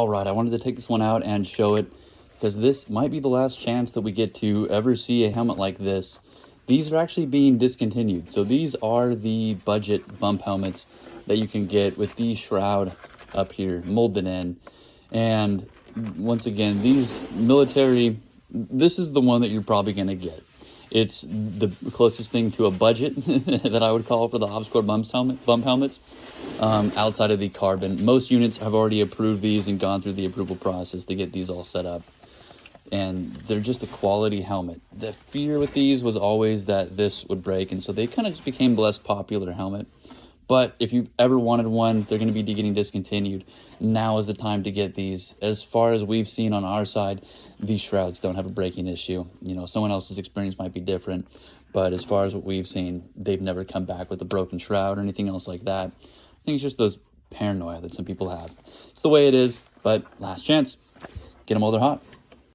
All right, I wanted to take this one out and show it because this might be the last chance that we get to ever see a helmet like this. These are actually being discontinued. So these are the budget bump helmets that you can get with the shroud up here molded in. And once again, these military, this is the one that you're probably going to get. It's the closest thing to a budget that I would call for the OBSCOR bump helmets. Outside of the carbon, most units have already approved these and gone through the approval process to get these all set up, and they're just a quality helmet. The fear with these was always that this would break, and so they kind of just became the less popular helmet. But if you've ever wanted one, they're going to be getting discontinued. Now is the time to get these. As far as we've seen on our side, these shrouds don't have a breaking issue. You know, someone else's experience might be different, but as far as what we've seen, they've never come back with a broken shroud or anything else like that. I think it's just those paranoia that some people have. It's the way it is, but last chance. Get them while they're hot.